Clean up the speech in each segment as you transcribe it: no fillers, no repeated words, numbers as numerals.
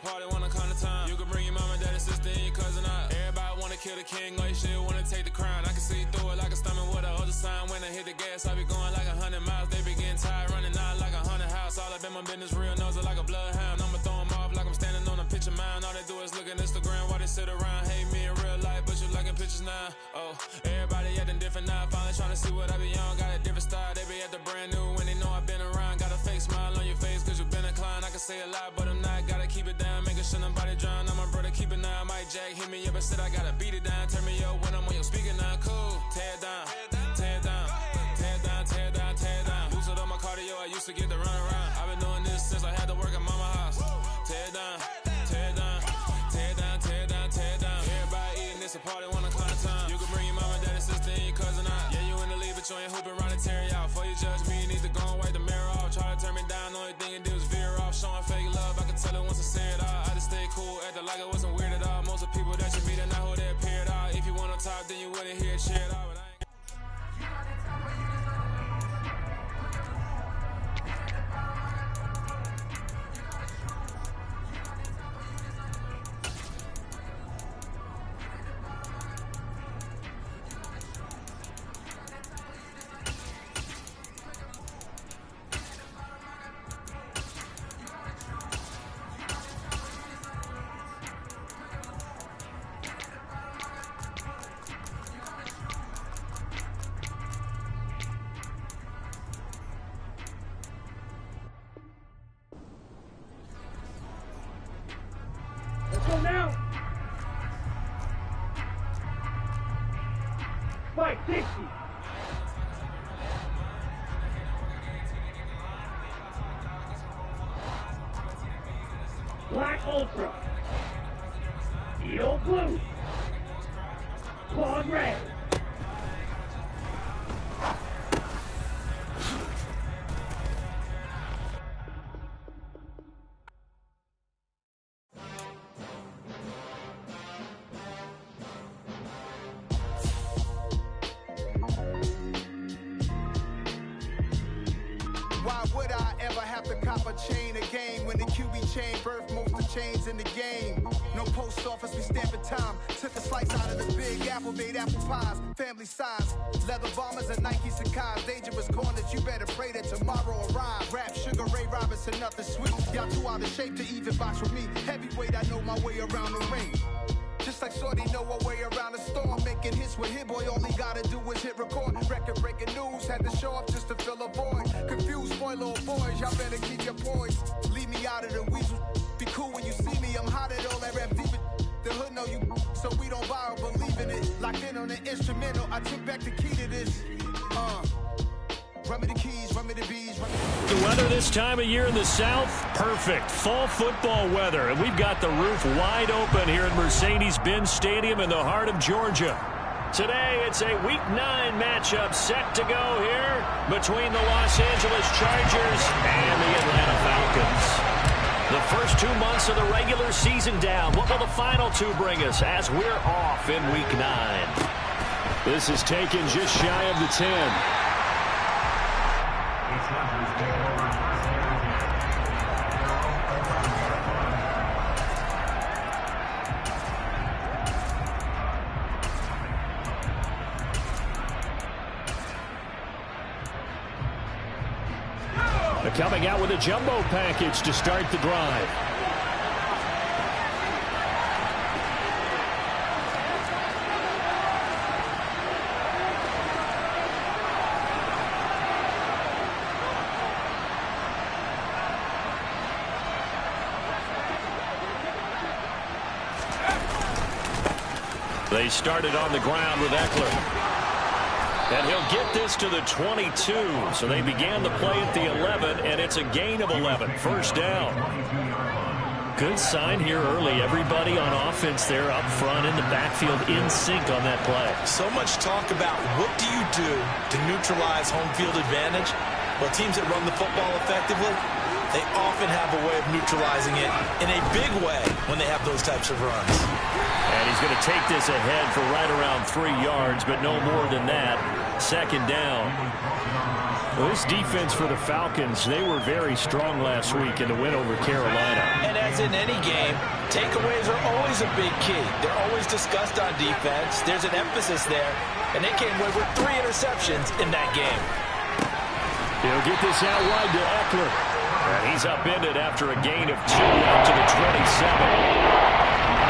party wanna come to time. You can bring your mama, daddy, sister, and your cousin out. Everybody wanna kill the king, like shit, wanna take the crown. I can see through it like a stomach with a other sign. When I hit the gas, I be going like 100 miles. They be getting tired, running out like 100 house. All up in my business, real nose like a bloodhound. I'ma throw them off like I'm standing on a picture mound. All they do is look at Instagram while they sit around. Hate me in real life, but you liking pictures now. Oh, everybody acting different now. Finally trying to see what I be on. Got a different style, they be at the brand new when they know I've been around. Got a fake smile on your face cause you been inclined. I can say a lot, but I'm not. Gotta keep it down, making sure nobody drown. I'm my brother, keep it now. Mike Jack hit me up and said I gotta beat it down. Turn me up when I'm on your speaker now. Cool, tear it down, tear it down, tear it down, tear it down, tear it down. Boosted up my cardio, I used to get to run around. I've been doing this since I had to work at mama house. Tear it down, tear it down, tear it down, tear it down, tear it down. Everybody eating this a party, wanna climb time. You can bring your mama, daddy, sister, and your cousin out. Yeah, you in the lead, but you ain't hooping around and tear you out. Before you judge me, you need to go and wipe the mirror off. Try to turn me down, the only thing you do is veer off. Showing fake love, I can tell it once I say it all. I just stay cool, acting like it wasn't weird at all. Most of the people that you meet are not who they appear at all. If you want on top, then you wouldn't hear it shit at all. But I ain't Let's go now. Fight 60. Black Ultra. Eel Blue. Claude Red. Why would I ever have to cop a chain a game when the QB chain birthed most of the chains in the game? No post office, we stamping time. Took a slice out of the big apple, made apple pies, family size. Leather bombers and Nike Sacai's. Dangerous corners, you better pray that tomorrow arrives. Rap Sugar Ray Robinson, nothing sweet. Y'all too out of shape to even box with me. Heavyweight, I know my way around the ring. Just like Shorty know her way around the storm. Making hits with Hit Boy, all he gotta do is hit record. Record breaking news, had to show up just to fill a void. Confused, spoiler boys, y'all better keep your poise. Leave me out of the weasel. Be cool when you see me, I'm hot at all that rap deep. The hood know you, so we don't borrow, believe in it. Locked in on the instrumental, I took back the key to this. Run me the keys, run me the bees, run me The weather this time of year in the South, perfect. Fall football weather. And we've got the roof wide open here at Mercedes-Benz Stadium in the heart of Georgia. Today, it's a Week 9 matchup set to go here between the Los Angeles Chargers and the Atlanta Falcons. The first 2 months of the regular season down. What will the final 2 bring us as we're off in Week 9? This is taken just shy of the 10. Coming out with a jumbo package to start the drive. They started on the ground with Eckler. And he'll get this to the 22. So they began the play at the 11, and it's a gain of 11. First down. Good sign here early. Everybody on offense there up front in the backfield in sync on that play. So much talk about what do you do to neutralize home field advantage? Well, teams that run the football effectively, they often have a way of neutralizing it in a big way when they have those types of runs. And he's going to take this ahead for right around 3 yards, but no more than that. Second down. Well, this defense for the Falcons, they were very strong last week in the win over Carolina. And as as in any game, takeaways are always a big key. They're always discussed on defense. There's an emphasis there, and they came away with 3 interceptions in that game. He'll get this out wide to Eckler. And he's upended after a gain of 2 out to the 27.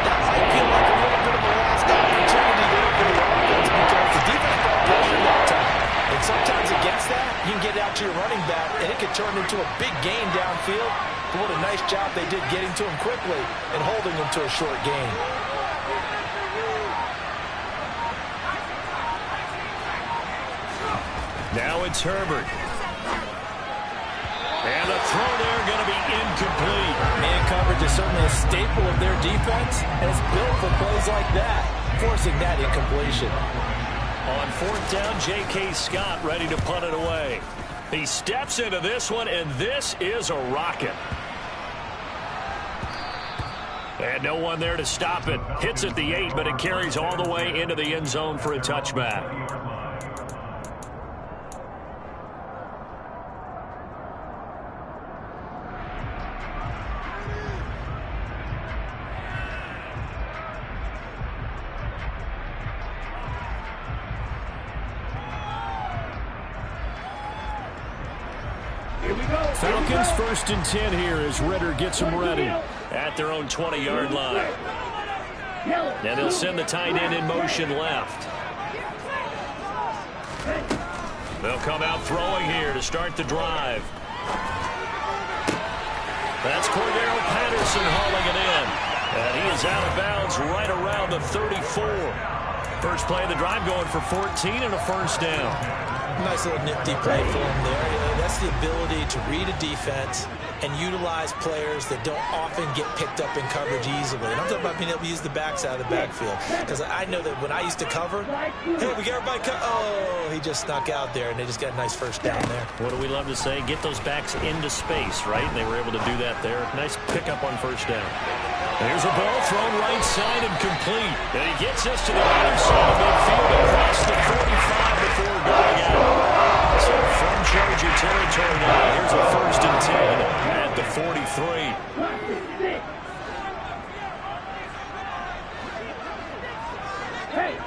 That might feel like a little bit of a lost opportunity there for the offense because the defense got pressure that time. And sometimes against that, you can get out to your running back, and it could turn into a big gain downfield. But what a nice job they did getting to him quickly and holding him to a short gain. Now it's Herbert. And the throw there going to be incomplete. Man coverage is certainly a staple of their defense, and it's built for plays like that, forcing that incompletion. On 4th down, J.K. Scott ready to punt it away. He steps into this one, and this is a rocket. And no one there to stop it. Hits at the 8, but it carries all the way into the end zone for a touchback. Falcons 1st and 10 here as Ritter gets them ready at their own 20-yard line. And they'll send the tight end in motion left. They'll come out throwing here to start the drive. That's Cordero Patterson hauling it in. And he is out of bounds right around the 34. First play of the drive going for 14 and a 1st down. Nice little nifty play for him there. That's the ability to read a defense and utilize players that don't often get picked up in coverage easily. And I'm talking about being able to use the backside of the backfield. Because I know that when I used to cover, hey, we got everybody oh, he just snuck out there, and they just got a nice 1st down there. What do we love to say? Get those backs into space, right? And they were able to do that there. Nice pickup on 1st down. There's a ball thrown right side and complete. And he gets us to the other side of midfield across the 45 before going out. So from Charger territory now, here's a 1st and 10 at the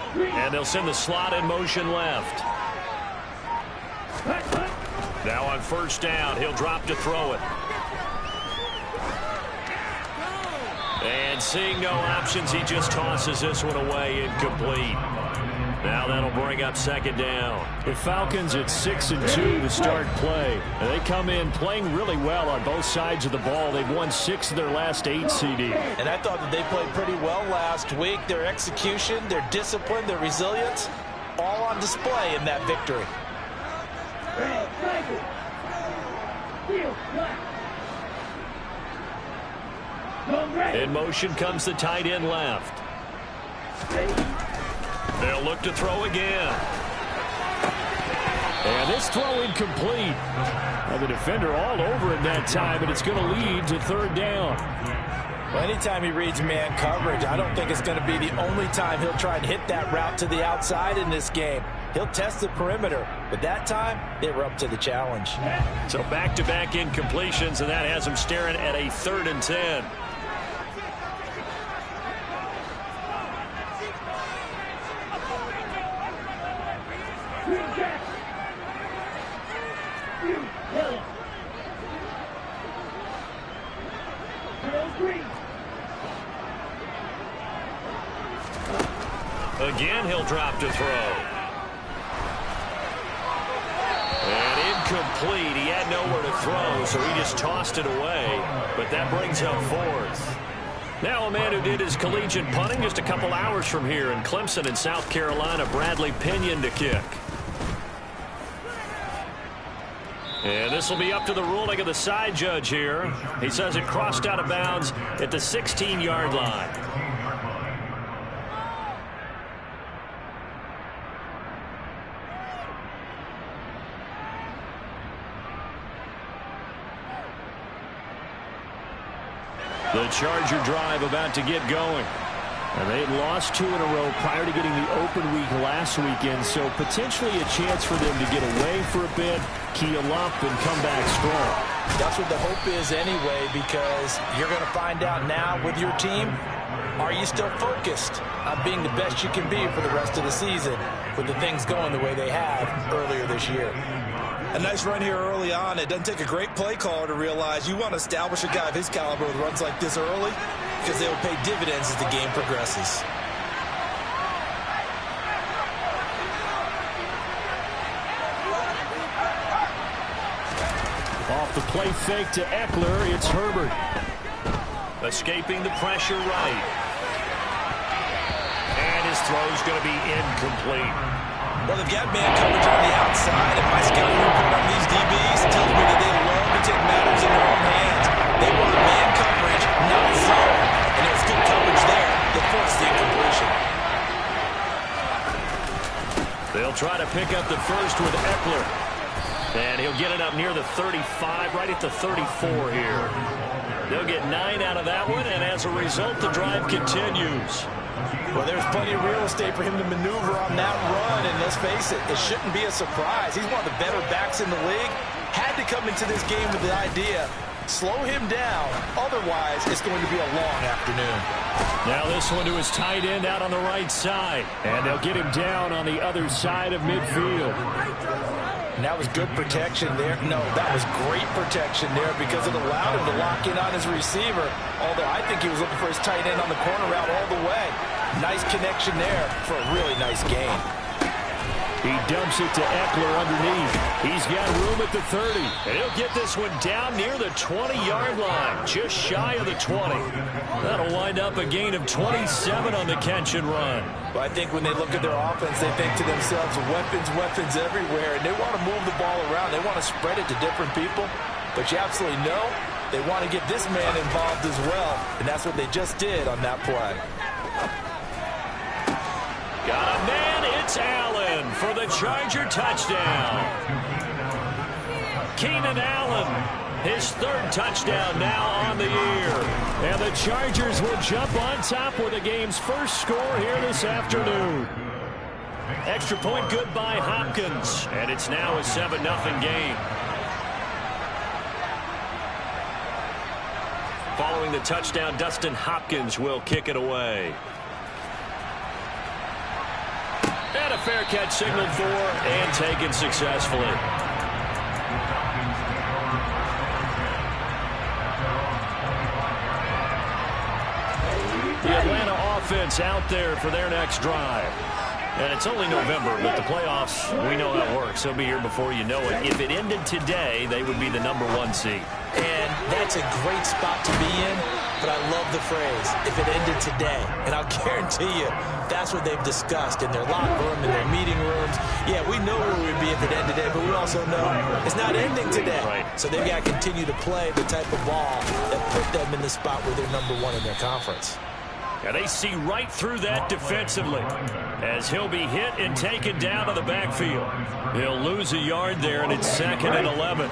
43. And they'll send the slot in motion left. Now on 1st down, he'll drop to throw it. And seeing no options, he just tosses this one away, incomplete. Now that'll bring up 2nd down. The Falcons at 6 and 2 to start play. And they come in playing really well on both sides of the ball. They've won 6 of their last 8 CD. And I thought that they played pretty well last week. Their execution, their discipline, their resilience, all on display in that victory. In motion comes the tight end left. They'll look to throw again. And this throw incomplete. The defender all over it that time, and it's going to lead to 3rd down. Well, anytime he reads man coverage, I don't think it's going to be the only time he'll try and hit that route to the outside in this game. He'll test the perimeter, but that time, they were up to the challenge. So back-to-back incompletions, and that has him staring at a 3rd and 10. Again, he'll drop to throw. And incomplete. He had nowhere to throw, so he just tossed it away. But that brings up 4th. Now a man who did his collegiate punting just a couple hours from here in Clemson in South Carolina, Bradley Pinion to kick. And this will be up to the ruling of the side judge here. He says it crossed out of bounds at the 16-yard line. The Charger drive about to get going. And they had lost 2 in a row prior to getting the open week last weekend, so potentially a chance for them to get away for a bit, keel up, and come back strong. That's what the hope is anyway, because you're going to find out now with your team, are you still focused on being the best you can be for the rest of the season with the things going the way they have earlier this year? A nice run here early on. It doesn't take a great play caller to realize you want to establish a guy of his caliber with runs like this early, because they will pay dividends as the game progresses. Off the play fake to Eckler, it's Herbert. Escaping the pressure right. And his throw's going to be incomplete. Well, they've got man coverage on the outside, and my scouting report on these DBs tells me that they love to take matters in their own hands. They want man coverage, not zone. And there's good coverage there that forced the incompletion. They'll try to pick up the first with Eckler. And he'll get it up near the 35, right at the 34 here. They'll get 9 out of that one, and as a result, the drive continues. Well, there's plenty of real estate for him to maneuver on that run, and let's face it, it shouldn't be a surprise. He's one of the better backs in the league. Had to come into this game with the idea, slow him down, otherwise it's going to be a long afternoon. Now this one to his tight end out on the right side, and they'll get him down on the other side of midfield. And that was good protection there. No, that was great protection there because it allowed him to lock in on his receiver, although I think he was looking for his tight end on the corner route all the way. Nice connection there for a really nice gain. He dumps it to Eckler underneath. He's got room at the 30. And he'll get this one down near the 20-yard line, just shy of the 20. That'll wind up a gain of 27 on the catch and run. But I think when they look at their offense, they think to themselves, weapons, weapons everywhere. And they want to move the ball around. They want to spread it to different people. But you absolutely know they want to get this man involved as well. And that's what they just did on that play. Got a man, it's Allen for the Charger touchdown. Keenan Allen, his third touchdown now on the year. And the Chargers will jump on top with the game's first score here this afternoon. Extra point good by Hopkins, and it's now a 7-0 game. Following the touchdown, Dustin Hopkins will kick it away. And a fair catch signaled for and taken successfully. The Atlanta offense out there for their next drive. And it's only November, but the playoffs, we know how it works. They'll be here before you know it. If it ended today, they would be the #1 seed. And that's a great spot to be in, but I love the phrase, if it ended today. And I'll guarantee you, that's what they've discussed in their locker room, in their meeting rooms. Yeah, we know where we'd be if it ended today, but we also know it's not ending today. Right. So they've got to continue to play the type of ball that put them in the spot where they're #1 in their conference. And they see right through that defensively as he'll be hit and taken down to the backfield. He'll lose a yard there, and it's 2nd and 11.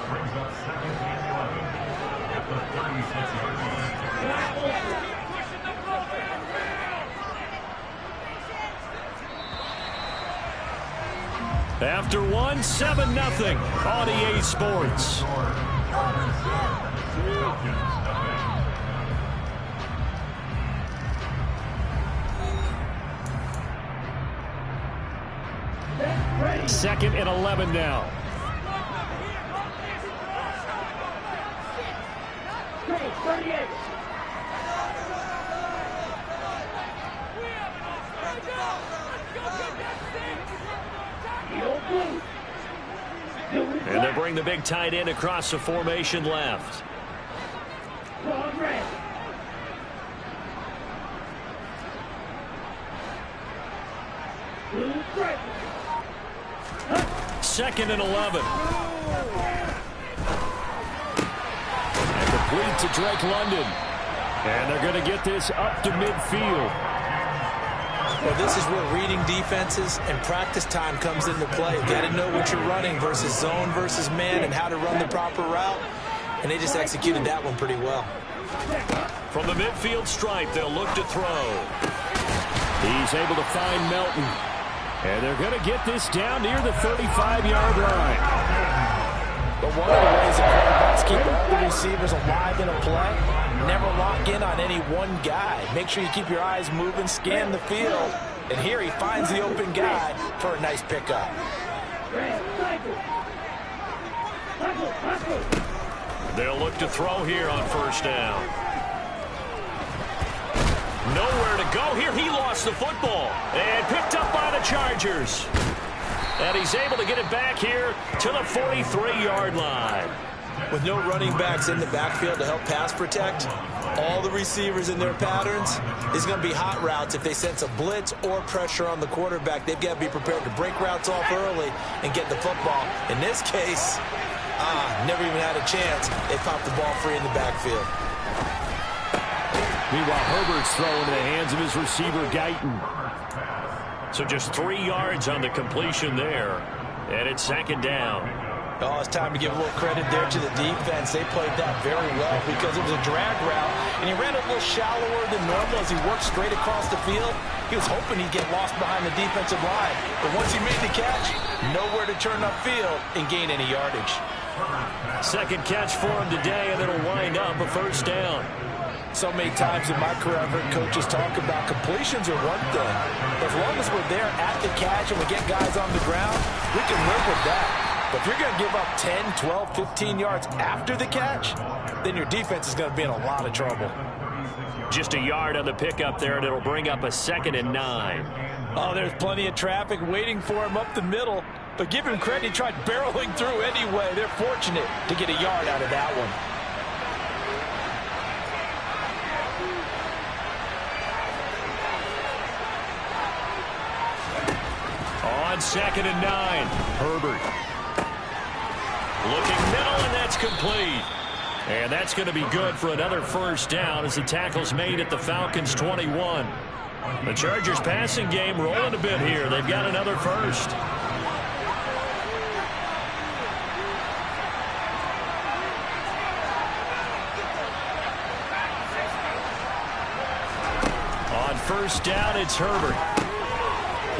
After one, 7-0 on EA Sports. Second and 11 now. And they bring the big tight end across the formation left. Second and 11. And complete to Drake London. And they're going to get this up to midfield. Well, this is where reading defenses and practice time comes into play. You got to know what you're running versus zone versus man and how to run the proper route. And they just executed that one pretty well. From the midfield stripe, they'll look to throw. He's able to find Melton. And they're going to get this down near the 35-yard line. But one of the ways that quarterbacks keep all the receivers alive in a play, never lock in on any one guy. Make sure you keep your eyes moving, scan the field. And here he finds the open guy for a nice pickup. They'll look to throw here on first down. Nowhere to go here. He lost the football and picked up by the Chargers. And he's able to get it back here to the 43-yard line. With no running backs in the backfield to help pass protect, all the receivers in their patterns is going to be hot routes. If they sense a blitz or pressure on the quarterback, they've got to be prepared to break routes off early and get the football. In this case, never even had a chance. They popped the ball free in the backfield. Meanwhile, Herbert's throwing in the hands of his receiver, Guyton. So just 3 yards on the completion there. And it's second down. Oh, it's time to give a little credit there to the defense. They played that very well because it was a drag route, and he ran a little shallower than normal as he worked straight across the field. He was hoping he'd get lost behind the defensive line, but once he made the catch, nowhere to turn upfield and gain any yardage. Second catch for him today, and it'll wind up a first down. So many times in my career, I've heard coaches talk about completions are one thing, but as long as we're there at the catch and we get guys on the ground, we can live with that. But if you're going to give up 10, 12, 15 yards after the catch, then your defense is going to be in a lot of trouble. Just a yard on the pickup there, and it'll bring up a 2nd and 9. Oh, there's plenty of traffic waiting for him up the middle. But give him credit, he tried barreling through anyway. They're fortunate to get a yard out of that one. On 2nd and 9, Herbert. Looking middle, and that's complete. And that's going to be good for another first down as the tackle's made at the Falcons' 21. The Chargers' passing game rolling a bit here. They've got another first. On first down, it's Herbert.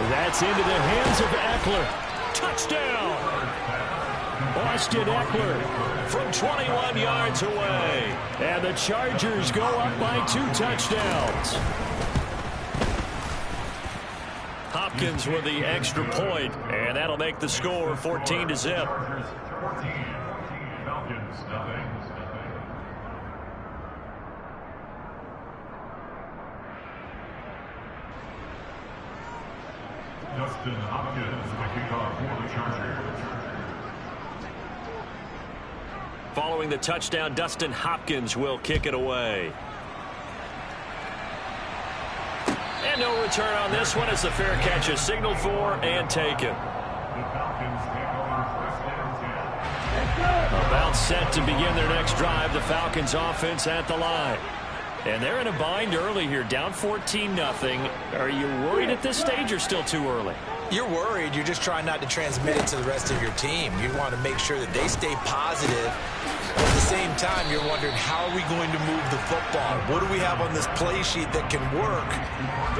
That's into the hands of Eckler. Touchdown! Austin Eckler from 21 yards away. And the Chargers go up by 2 touchdowns. Hopkins with the extra point, and that'll make the score 14-0. Dustin Hopkins, the kickoff for the Chargers. Following the touchdown, Dustin Hopkins will kick it away. And no return on this one as the fair catch is signaled for and taken. About set to begin their next drive, the Falcons offense at the line. And they're in a bind early here, down 14-0. Are you worried at this stage or still too early? You're worried. You're just trying not to transmit it to the rest of your team. You want to make sure that they stay positive. But at the same time, you're wondering, how are we going to move the football? What do we have on this play sheet that can work?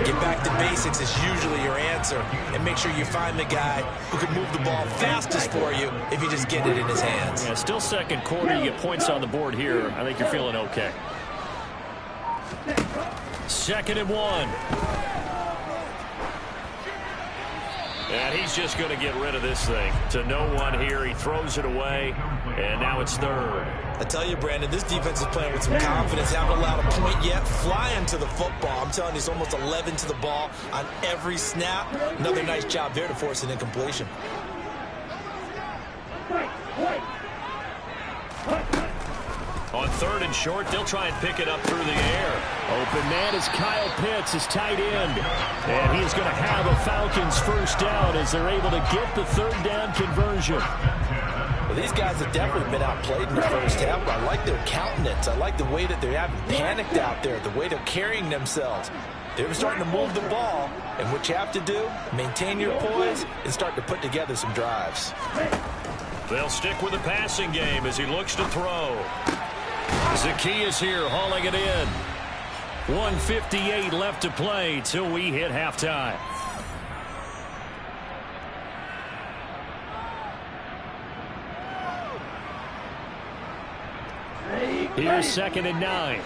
Get back to basics is usually your answer. And make sure you find the guy who can move the ball fastest for you if you just get it in his hands. Yeah, still second quarter. You get points on the board here. I think you're feeling okay. 2nd and 1. And he's just going to get rid of this thing. To no one here. He throws it away. And now it's 3rd. I tell you, Brandon, this defense is playing with some confidence. Haven't allowed a point yet. Flying to the football. I'm telling you, it's almost 11 to the ball on every snap. Another nice job there to force an incompletion. On 3rd and short, they'll try and pick it up through the air. Open man is Kyle Pitts, his tight end. And he's going to have a Falcons first down as they're able to get the 3rd down conversion. Well, these guys have definitely been outplayed in the first half. I like their countenance. I like the way that they haven't panicked out there, the way they're carrying themselves. They're starting to move the ball. And what you have to do, maintain your poise and start to put together some drives. They'll stick with the passing game as he looks to throw. Zacchaeus here hauling it in. 1:58 left to play till we hit halftime. Here's 2nd and 9.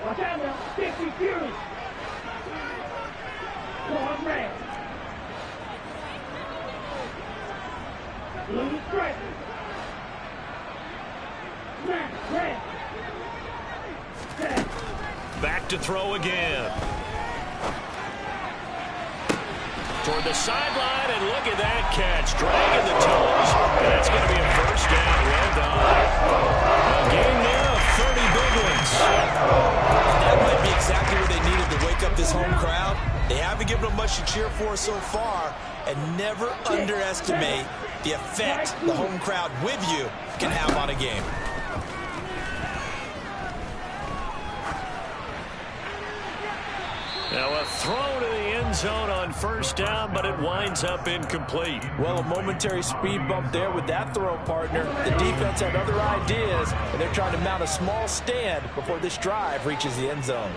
Watch out now. Dixie Fury. One red. Blue stripe. Red. Back to throw again. Toward the sideline, and look at that catch. Dragging the toes. And that's going to be a first down. Well done. A game there of 30 big ones. That might be exactly what they needed to wake up this home crowd. They haven't given them much to cheer for so far, and never underestimate the effect the home crowd with you can have on a game. Now a throw to the end zone on first down, but it winds up incomplete. Well, a momentary speed bump there with that throw, partner. The defense had other ideas, and they're trying to mount a small stand before this drive reaches the end zone.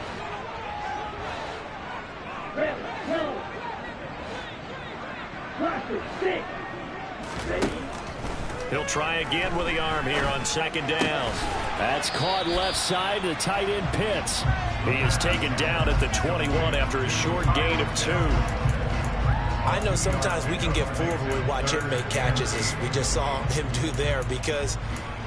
He'll try again with the arm here on 2nd down. That's caught left side to tight end Pitts. He is taken down at the 21 after a short gain of 2. I know sometimes we can get fooled when we watch him make catches, as we just saw him do there, because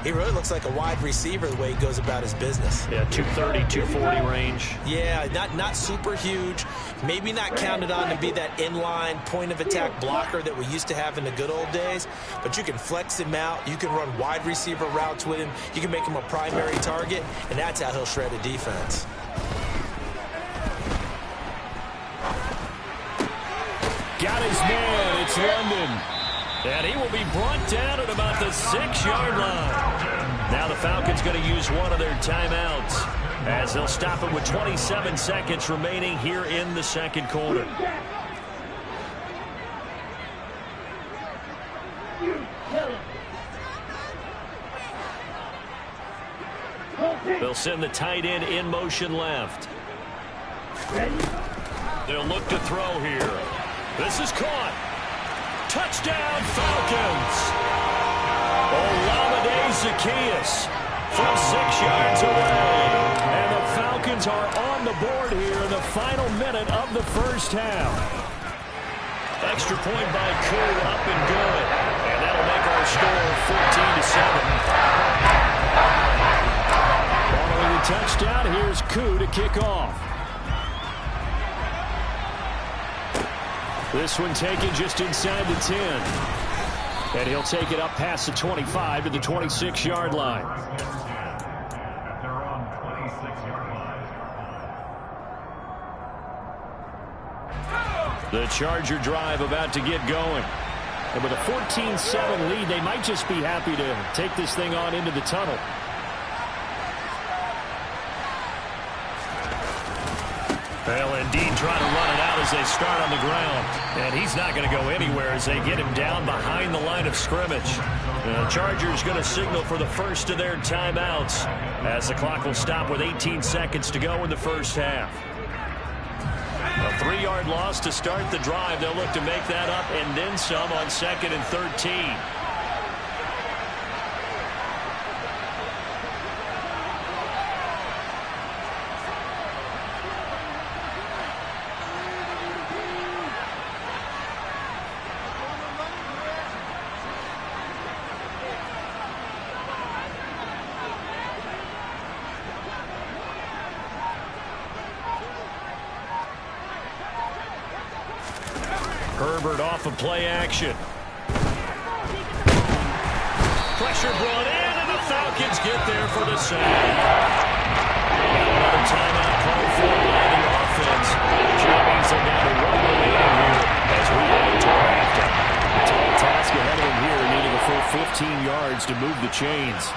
he really looks like a wide receiver the way he goes about his business. Yeah, 230, 240 range. Yeah, not super huge. Maybe not counted on to be that inline point-of-attack blocker that we used to have in the good old days, but you can flex him out. You can run wide receiver routes with him. You can make him a primary target, and that's how he'll shred a defense. Got his man. It's London. And he will be brought down at about the 6-yard line. Now the Falcons going to use one of their timeouts, as they'll stop it with 27 seconds remaining here in the second quarter. They'll send the tight end in motion left. They'll look to throw here. This is caught. Touchdown, Falcons. Olamide Zaccheaus from 6 yards away. And the Falcons are on the board here in the final minute of the first half. Extra point by Koo, up and good. And that'll make our score 14-7. Following the touchdown, here's Koo to kick off. This one taken just inside the 10. And he'll take it up past the 25 to the 26-yard line. They're on 26-yard line. The Charger drive about to get going. And with a 14-7 lead, they might just be happy to take this thing on into the tunnel. They'll indeed try to run it out as they start on the ground. And he's not going to go anywhere as they get him down behind the line of scrimmage. The Chargers going to signal for the first of their timeouts, as the clock will stop with 18 seconds to go in the first half. A 3-yard loss to start the drive. They'll look to make that up and then some on 2nd and 13. Herbert off of play action. Pressure brought in, and the Falcons get there for the sack. Another timeout called for by the offense. Which means they're down to 1 remaining here as we head toward halftime. A tall task ahead of them here, needing a full 15 yards to move the chains.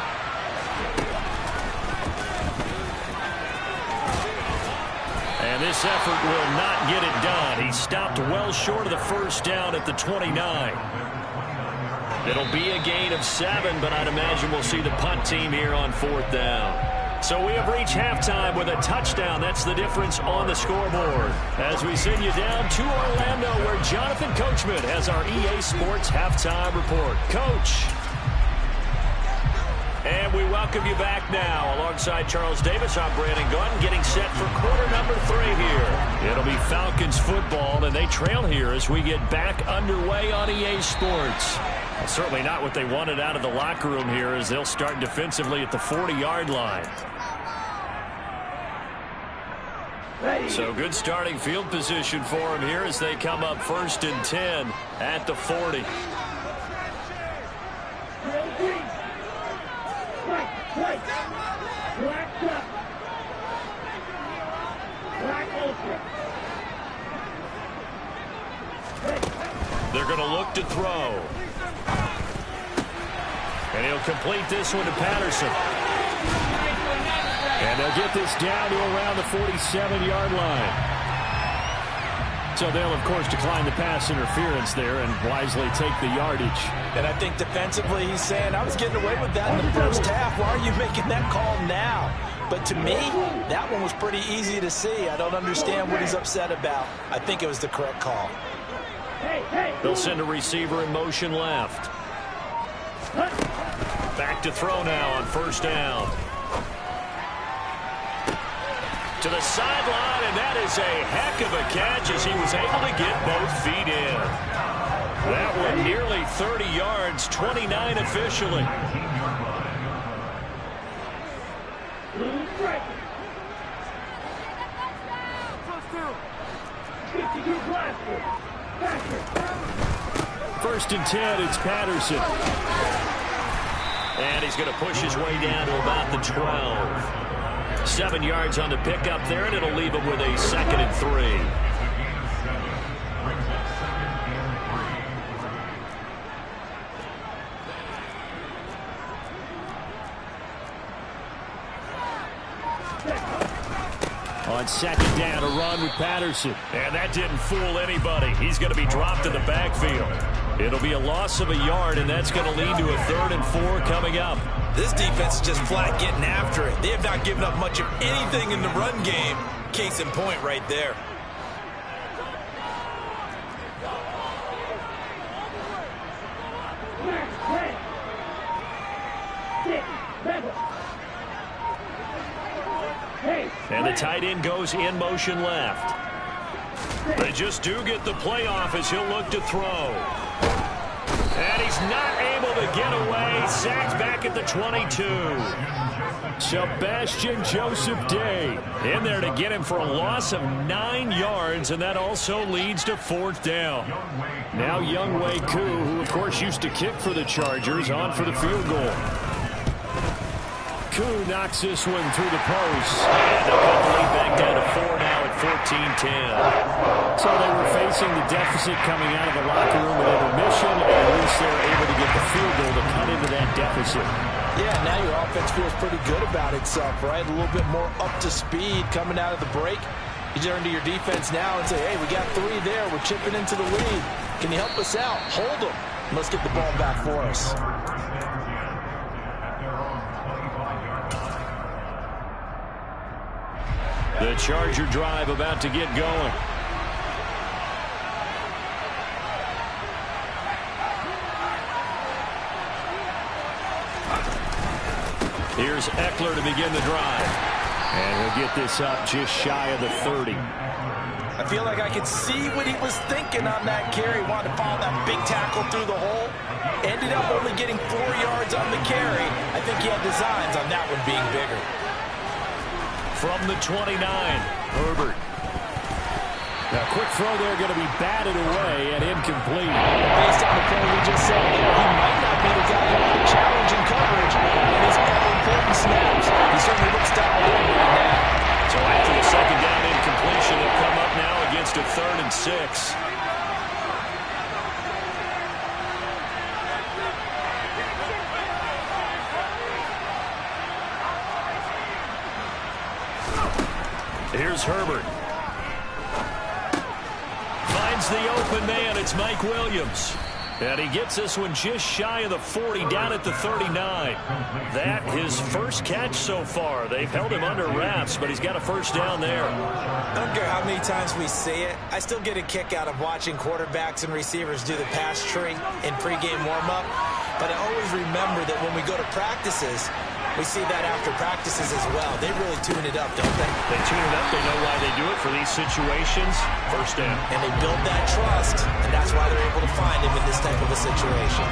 And this effort will not get it done. He stopped well short of the first down at the 29. It'll be a gain of 7, but I'd imagine we'll see the punt team here on 4th down. So we have reached halftime with a touchdown. That's the difference on the scoreboard. As we send you down to Orlando, where Jonathan Coachman has our EA Sports halftime report. Coach. And we welcome you back now. Alongside Charles Davis, I'm Brandon Gaudin, getting set for quarter number 3 here. It'll be Falcons football, and they trail here as we get back underway on EA Sports. Well, certainly not what they wanted out of the locker room here, as they'll start defensively at the 40-yard line. So good starting field position for them here as they come up 1st and 10 at the 40. They're going to look to throw. And he'll complete this one to Patterson. And they'll get this down to around the 47-yard line. So they'll, of course, decline the pass interference there and wisely take the yardage. And I think defensively he's saying, I was getting away with that in the first half. Why are you making that call now? But to me, that one was pretty easy to see. I don't understand what he's upset about. I think it was the correct call. They'll send a receiver in motion left. Back to throw now on 1st down. To the sideline, and that is a heck of a catch as he was able to get both feet in. That one nearly 30 yards, 29 officially. First and 10, it's Patterson. And he's going to push his way down to about the 12. 7 yards on the pickup there, and it'll leave him with a 2nd and 3. On 2nd down, a run with Patterson. And that didn't fool anybody. He's going to be dropped in the backfield. It'll be a loss of a yard, and that's going to lead to a 3rd and 4 coming up. This defense is just flat getting after it. They have not given up much of anything in the run game. Case in point right there. And the tight end goes in motion left. They just do get the play off as he'll look to throw. And he's not able to get away. Sacked back at the 22. Sebastian Joseph Day in there to get him for a loss of 9 yards, and that also leads to 4th down. Now Younghoe Koo, who of course used to kick for the Chargers, on for the field goal. Koo knocks this one through the post. And they'll cut the lead back down to 4 now at 14-10. So they were facing the deficit coming out of the locker room at intermission, and at least they were able to get the field goal to cut into that deficit. Yeah, now your offense feels pretty good about itself, right? A little bit more up to speed coming out of the break. You turn to your defense now and say, hey, we got 3 there. We're chipping into the lead. Can you help us out? Hold them. Let's get the ball back for us. The Charger drive about to get going. Here's Eckler to begin the drive. And he'll get this up just shy of the 30. I feel like I could see what he was thinking on that carry. Wanted to follow that big tackle through the hole. Ended up only getting 4 yards on the carry. I think he had designs on that one being bigger. From the 29, Herbert. Now, quick throw there, going to be batted away and incomplete. Based on the play we just saw there, he might not be the guy who had to challenge in coverage in his all-important snaps. He certainly looks dialed in right now. So after the 2nd down incompletion, it'll come up now against a 3rd and 6. Here's Herbert. Finds the open man. It's Mike Williams. And he gets this one just shy of the 40, down at the 39. That his first catch so far. They've held him under wraps, but he's got a first down there. I don't care how many times we say it, I still get a kick out of watching quarterbacks and receivers do the pass tree in pregame warm-up. But I always remember that when we go to practices, we see that after practices as well. They really tune it up, don't they? They tune it up. They know why they do it for these situations. First down. And they build that trust, and that's why they're able to find him in this type of a situation.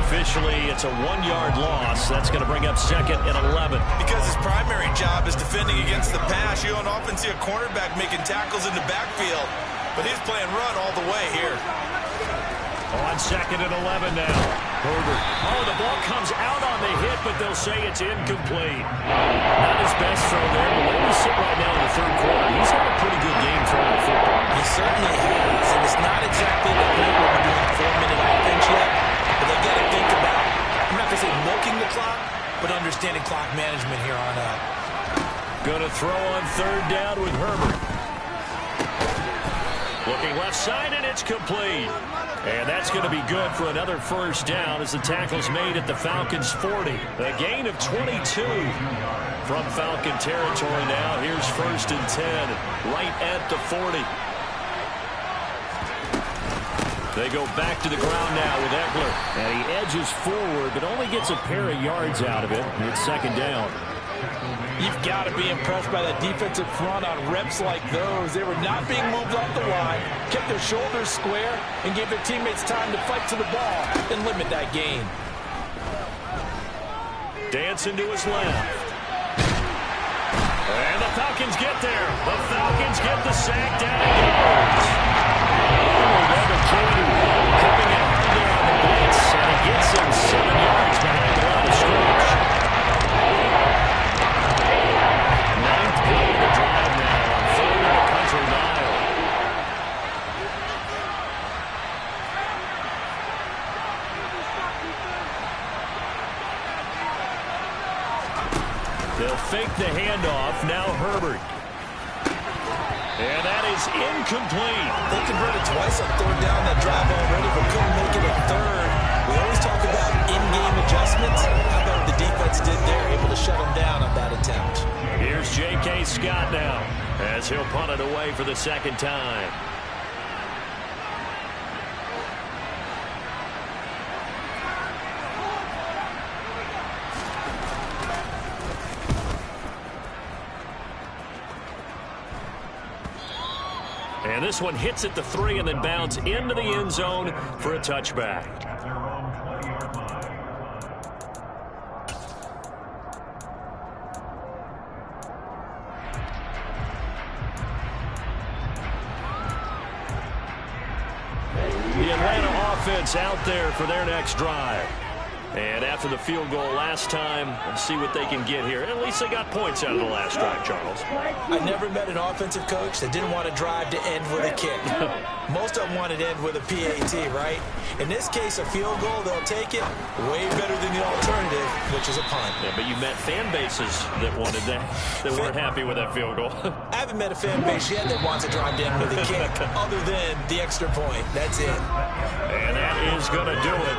Officially, it's a 1-yard loss. That's going to bring up second and 11. Because his primary job is defending against the pass, you don't often see a cornerback making tackles in the backfield. But he's playing run all the way here. On second and 11 now. Herbert. Oh, the ball comes out on the hit, but they'll say it's incomplete. Not his best throw there, but where we sit right now in the third quarter, he's had a pretty good game throwing the football. He certainly has, and it's not exactly the point where we're doing 4-minute offense yet, but they've got to think about, I'm not going to say milking the clock, but understanding clock management here on out. Going to throw on third down with Herbert. Looking left side, and it's complete. And that's going to be good for another first down as the tackle's made at the Falcons' 40. A gain of 22 from Falcon territory now. Here's first and 10, right at the 40. They go back to the ground now with Eckler. And he edges forward, but only gets a pair of yards out of it. And it's second down. You've got to be impressed by that defensive front on reps like those. They were not being moved off the line, kept their shoulders square, and gave their teammates time to fight to the ball and limit that gain. Dancing to his left. And the Falcons get there. The Falcons get the sack down and goes. Coming out there on the blitz, and he gets him 7 yards behind the line of scrimmage. They'll fake the handoff. Now Herbert. And that is incomplete. They converted twice on third down that drive already, but couldn't make it a third. We always talk about in-game adjustments. How about what the defense did there, able to shut them down on that attempt. Here's J.K. Scott now as he'll punt it away for the second time. And this one hits at the 3 and then bounds into the end zone for a touchback. At their own 20-yard line. The Atlanta offense out there for their next drive. And after the field goal last time, we'll see what they can get here. At least they got points out of the last drive, Charles. I never met an offensive coach that didn't want to drive to end with a kick. Most of them wanted to end with a PAT, right? In this case, a field goal, they'll take it way better than the alternative, which is a punt. Yeah, but you met fan bases that wanted that, that weren't happy with that field goal. I haven't met a fan base yet that wants to drive to end with a kick, other than the extra point. That's it. And that is going to do it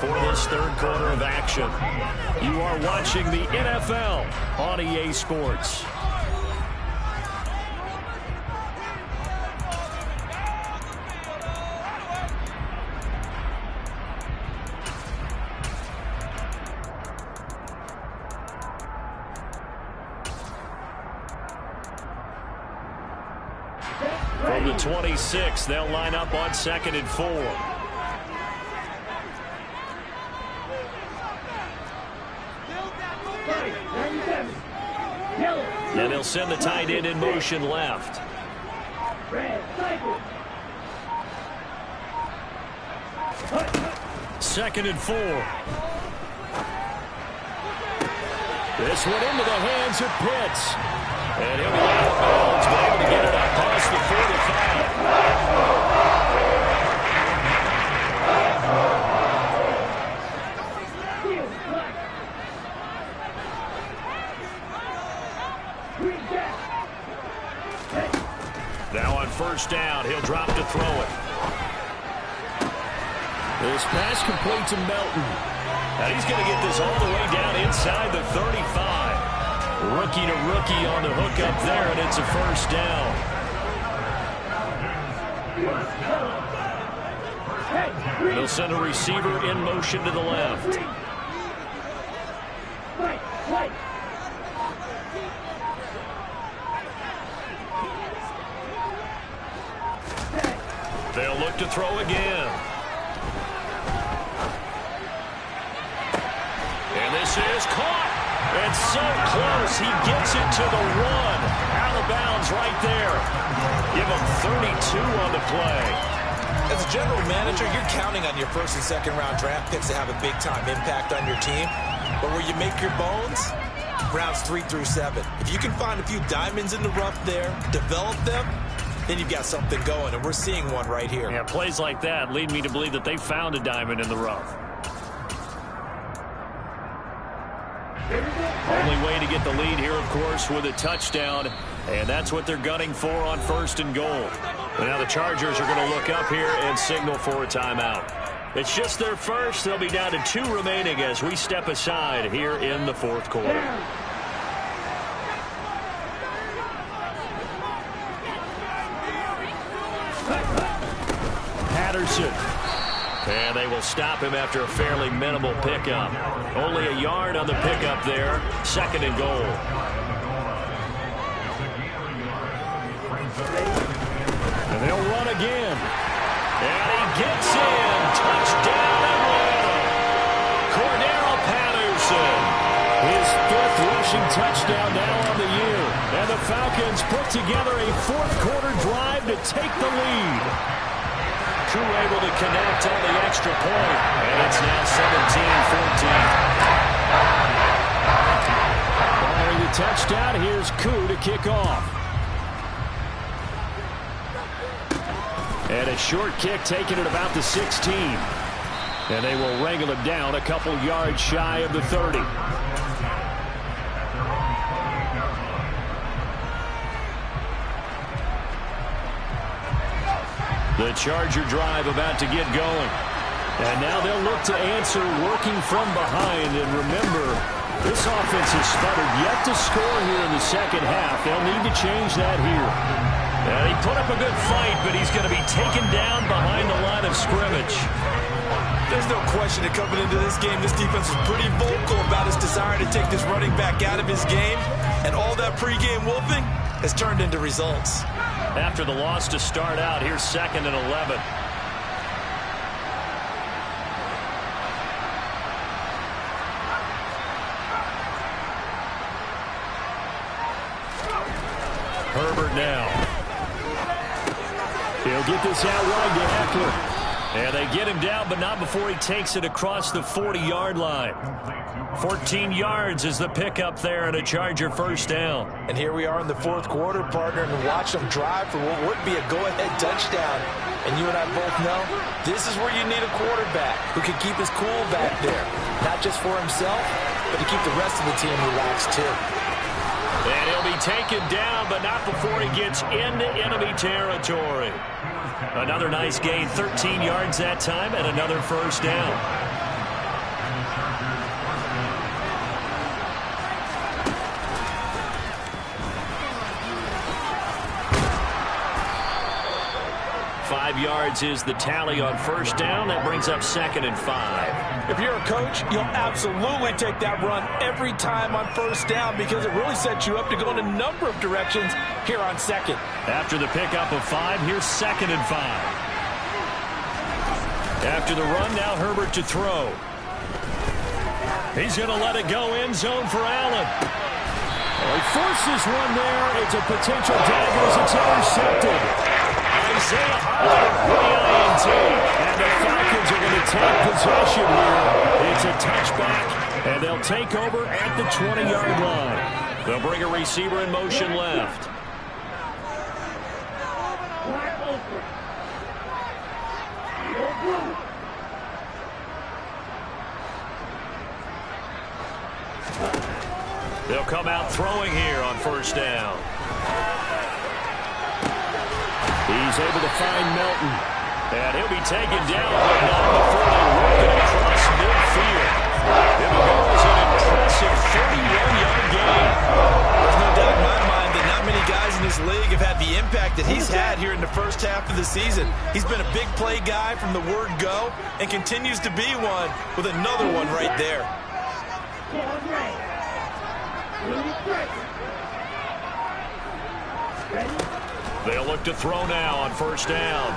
for this third quarter of action. You are watching the NFL on EA Sports. From the 26, they'll line up on 2nd and 4. And they'll send the tight end in motion left. Second and 4. This one into the hands of Pitts. And he'll be out of bounds, but able to get it up past the 45. Now on first down, he'll drop to throw it. This pass complete to Melton. And he's going to get this all the way down inside the 35. Rookie to rookie on the hook up there, and it's a first down. They'll send a receiver in motion to the left. They'll look to throw again. And this is caught. It's so close. He gets it to the 1. Out of bounds right there. Give him 32 on the play. As a general manager, you're counting on your first and second round draft picks to have a big-time impact on your team. But where you make your bones, rounds 3 through 7. If you can find a few diamonds in the rough there, develop them, then you've got something going, and we're seeing one right here. Yeah, plays like that lead me to believe that they found a diamond in the rough. Only way to get the lead here, of course, with a touchdown, and that's what they're gunning for on 1st and goal. And now the Chargers are going to look up here and signal for a timeout. It's just their first. They'll be down to 2 remaining as we step aside here in the 4th quarter. Patterson. And they will stop him after a fairly minimal pickup. Only a yard on the pickup there. 2nd and goal. And they'll run again. And he gets in. Touchdown Atlanta. Cordero Patterson. His 5th rushing touchdown now on the year. And the Falcons put together a 4th quarter drive to take the lead. Crew able to connect on the extra point. And it's now 17-14. Following the touchdown, here's Koo to kick off. And a short kick taken at about the 16. And they will wrangle him down a couple yards shy of the 30. The Charger drive about to get going. And now they'll look to answer working from behind. And remember, this offense has stuttered yet to score here in the 2nd half. They'll need to change that here. And he put up a good fight, but he's going to be taken down behind the line of scrimmage. There's no question that coming into this game, this defense was pretty vocal about his desire to take this running back out of his game. And all that pregame wolfing has turned into results. After the loss to start out, here's 2nd and 11. Herbert now. He'll get this out wide to Eckler. And they get him down, but not before he takes it across the 40-yard line. 14 yards is the pickup there and a Charger first down. And here we are in the 4th quarter, partner, and watch them drive for what would be a go-ahead touchdown. And you and I both know this is where you need a quarterback who can keep his cool back there. Not just for himself, but to keep the rest of the team relaxed too. And he'll be taken down, but not before he gets into enemy territory. Another nice gain, 13 yards that time, and another first down. Five yards is the tally on first down. That brings up 2nd and 5. If you're a coach, you'll absolutely take that run every time on first down because it really sets you up to go in a number of directions here on 2nd. After the pickup of 5, here's 2nd and 5. After the run, now Herbert to throw. He's going to let it go end zone for Allen. Well, he forces one there. It's a potential dagger as it's intercepted. Isaiah Oliver for the INT. And the Falcons are going to take possession here. It's a touchback, and they'll take over at the 20-yard line. They'll bring a receiver in motion left. They'll come out throwing here on first down. He's able to find Melton. And he'll be taken down, but not before they work it across midfield. It goes an impressive 31-yard gain. There's no doubt in my mind that not many guys in this league have had the impact that he's had here in the first half of the season. He's been a big play guy from the word go and continues to be one with another one right there. They'll look to throw now on first down.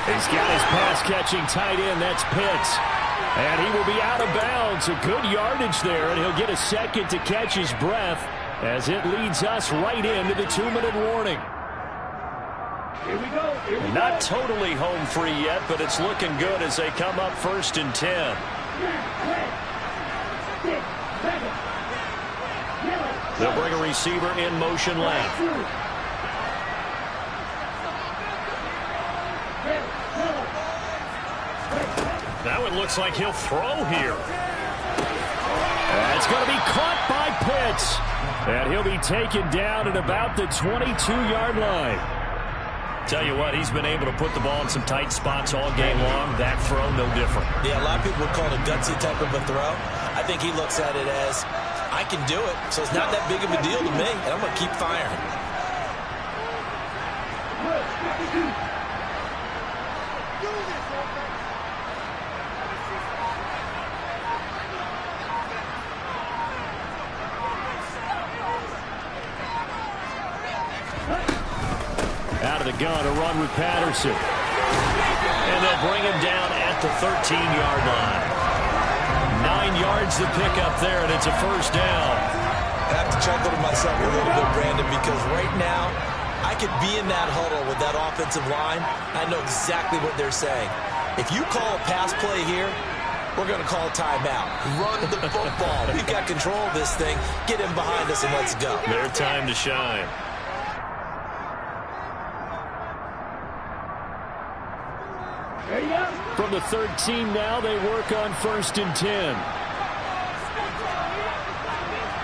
He's got his pass-catching tight end. That's Pitts. And he will be out of bounds. A good yardage there, and he'll get a second to catch his breath as it leads us right into the 2-minute warning. Here we go. Here we Not go. totally home free yet, but it's looking good as they come up 1st and 10. They'll bring a receiver in motion left. Now it looks like he'll throw here. That's going to be caught by Pitts. And he'll be taken down at about the 22-yard line. Tell you what, he's been able to put the ball in some tight spots all game long. That throw, no different. Yeah, a lot of people would call it a gutsy type of a throw. I think he looks at it as, I can do it, so it's not that big of a deal to me, and I'm going to keep firing. Out of the gun, a run with Patterson. And they'll bring him down at the 13-yard line. 9 yards to pick up there, and it's a first down. I have to chuckle to myself a little bit, Brandon, because right now I could be in that huddle with that offensive line. I know exactly what they're saying. If you call a pass play here, we're going to call a timeout. Run the football. We've got control of this thing. Get him behind us and let's go. Their time to shine. There you go. From the 13 now, they work on 1st and 10.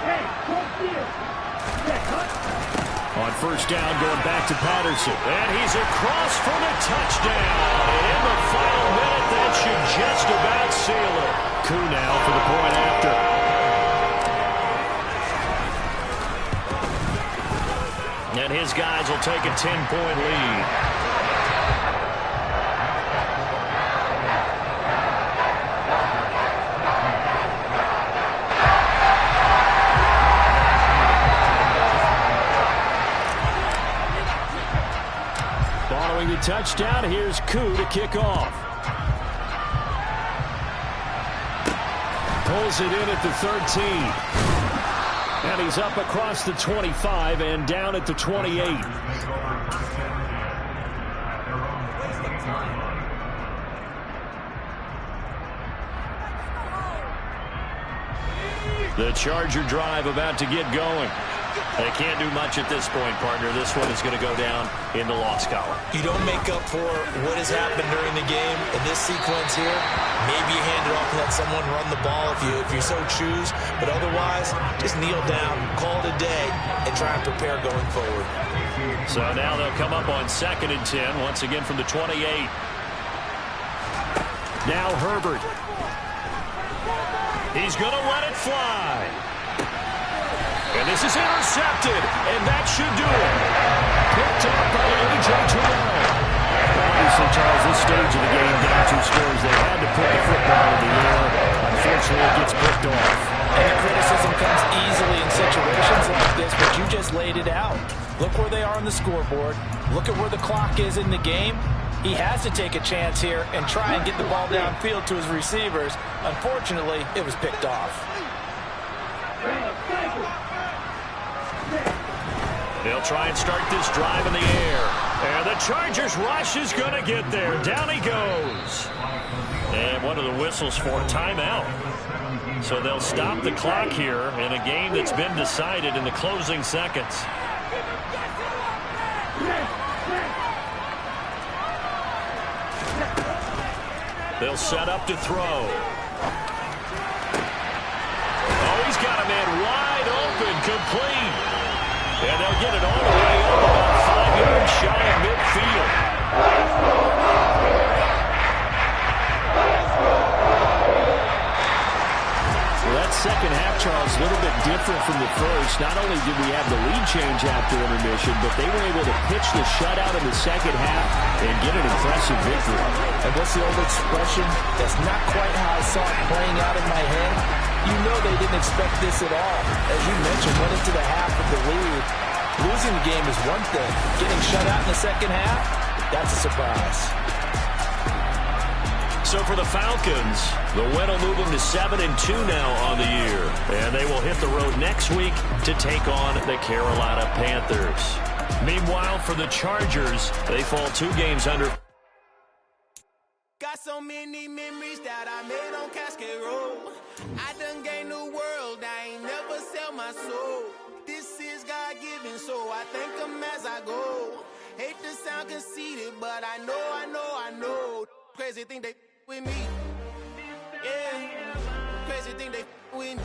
Hey, hold still. On first down, going back to Patterson. And he's across for the touchdown. And in the final minute, that should just about seal it. Koo now for the point after. And his guys will take a 10-point lead. The touchdown. Here's Koo to kick off. Pulls it in at the 13. And he's up across the 25 and down at the 28. The Charger drive about to get going. They can't do much at this point, partner. This one is going to go down in the loss column. You don't make up for what has happened during the game in this sequence here. Maybe you hand it off and let someone run the ball if you so choose. But otherwise, just kneel down, call it a day, and try and prepare going forward. So now they'll come up on 2nd and 10, once again from the 28. Now Herbert. He's going to let it fly. And this is intercepted, and that should do it. Picked up by A.J. Terrell. Obviously, Charles, this stage of the game, down 2 scores, they had to put the football in the air. Unfortunately, it gets picked off. And the criticism comes easily in situations like this, but you just laid it out. Look where they are on the scoreboard. Look at where the clock is in the game. He has to take a chance here and try and get the ball downfield to his receivers. Unfortunately, it was picked off. They'll try and start this drive in the air. And the Chargers rush is going to get there. Down he goes. And one of the whistles for a timeout. So they'll stop the clock here in a game that's been decided in the closing seconds. They'll set up to throw. Oh, he's got a man wide open, complete. And they'll get it all the way up about 5 yards shy of midfield. not only did we have the lead change after intermission, but they were able to pitch the shutout in the second half and get an impressive victory. And what's the old expression? That's not quite how I saw it playing out in my head. You know they didn't expect this at all. As you mentioned, went into the half with the lead. Losing the game is one thing. Getting shut out in the second half, that's a surprise. So for the Falcons, the win will move them to 7-2 now on the year. And they will hit the road next week to take on the Carolina Panthers. Meanwhile, for the Chargers, they fall 2 games under. Got so many memories that I made on Cascade Road. I done gained the world, I ain't never sell my soul. This is God-given, so I thank him as I go. Hate to sound conceited, but I know. Crazy thing they with me. Yeah, crazy thing they with me.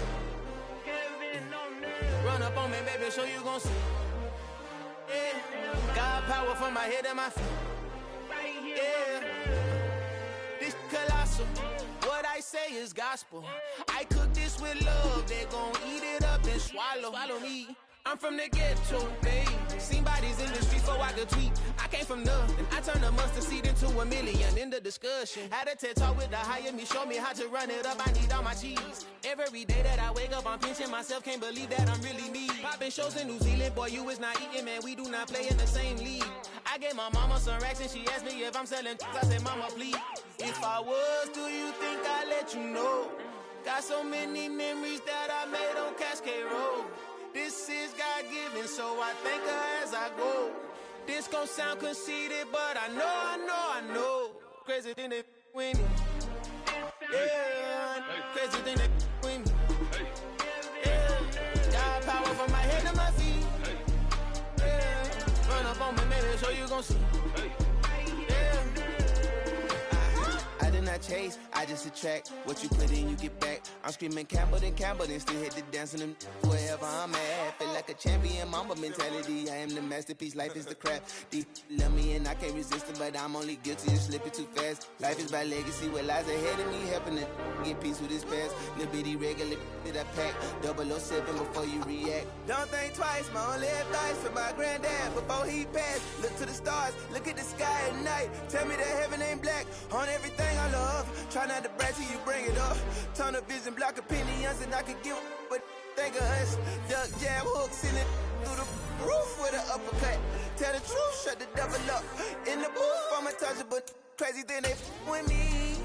Run up on me, baby, show you gon' see. Yeah, God power from my head and my feet. Yeah, this colossal. What I say is gospel. I cook this with love. They gon' eat it up and swallow me. I'm from the ghetto, babe. Seen bodies in the streets so I could tweet. I came from nothing. I turned a mustard seed into $1 million in the discussion. Had a TED talk with the higher me, show me how to run it up. I need all my cheese. Every day that I wake up, I'm pinching myself. Can't believe that I'm really me. Popping shows in New Zealand, boy, you is not eating, man. We do not play in the same league. I gave my mama some racks and she asked me if I'm selling. I said, mama, please. If I was, do you think I'd let you know? Got so many memories that I made on Cascade Road. This is God-given, so I thank her as I go. This gon' sound conceited, but I know. Crazy thing they with me. Yeah, crazy thing they with me. Yeah, got power from my head to my feet. Yeah, run up on me, maybe so you gon' see. I did not chase, I just attract. What you put in, you get back. I'm screaming Campbell, then still hit the dance on them. Wherever I'm at, feel like a champion, mamba mentality. I am the masterpiece, life is the crap. Deep love me and I can't resist it, but I'm only guilty of slipping too fast. Life is by legacy, what lies ahead of me, helping to get peace with this past. Little bitty regular that I pack, 007 before you react. Don't think twice, my only advice for my granddad before he passed. Look to the stars, look at the sky at night. Tell me that heaven ain't black on everything I love. Try not to brag till you bring it up. Tunnel vision, block opinions, and I could give but think of us. Duck jab hooks in it through the roof with an uppercut. Tell the truth, shut the devil up. In the booth, I'm untouchable. Crazy thing they with me.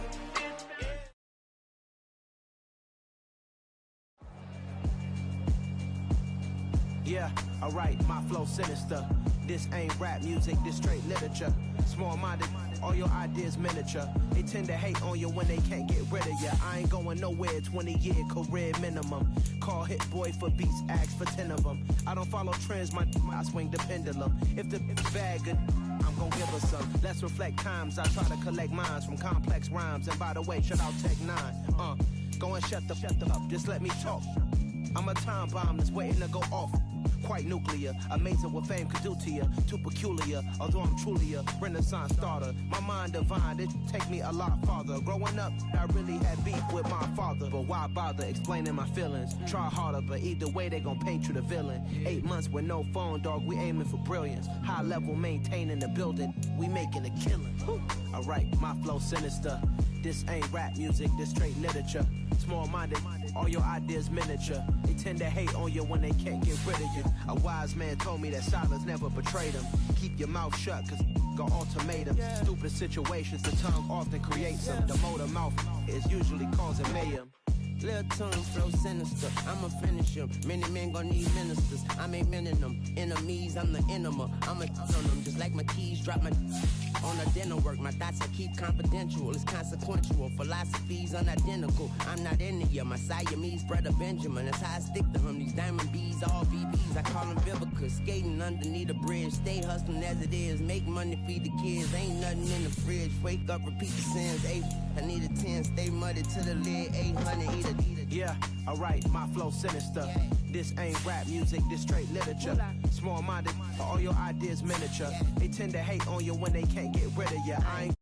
Yeah, alright, my flow sinister. This ain't rap music, this straight literature. Small-minded, all your ideas miniature. They tend to hate on you when they can't get rid of you. I ain't going nowhere, 20-year career minimum. Call Hit Boy for beats, ask for 10 of them. I don't follow trends, I swing the pendulum. If the bag good, I'm gon' give her some. Let's reflect times, I try to collect minds from complex rhymes. And by the way, shout out Tech 9. Go and shut the up, just let me talk. I'm a time bomb that's waiting to go off. Quite nuclear, amazing what fame could do to you. Too peculiar, although I'm truly a renaissance starter. My mind divine, it take me a lot farther. Growing up, I really had beef with my father. But why bother explaining my feelings? Try harder, but either way they gon' paint you the villain. 8 months with no phone, dog, we aiming for brilliance. High level maintaining the building, we making a killing. Alright, my flow sinister. This ain't rap music, this straight literature. Small-minded, all your ideas miniature. They tend to hate on you when they can't get rid of you. A wise man told me that silence never betrayed him. Keep your mouth shut, cause got ultimatums. Stupid situations, the tongue often creates them. The motor mouth is usually causing mayhem. Little tongue flow sinister, I'ma finish him. Many men gon' need ministers, I'm a men in them. Enemies, I'm the enema, I'm a on them. Just like my keys, drop my on the dental work. My thoughts I keep confidential, it's consequential. Philosophies unidentical, I'm not in it yet. My Siamese brother Benjamin, that's how I stick to him. These diamond bees, all BBs, I call them Vivica. Skating underneath a bridge, stay hustling as it is. Make money, feed the kids, ain't nothing in the fridge. Wake up, repeat the sins, 8. I need a 10, stay muddy to the lid, 800, eat a. Yeah, alright, my flow sinister. This ain't rap music, this straight literature. Small-minded, all your ideas miniature. They tend to hate on you when they can't get rid of you. I ain't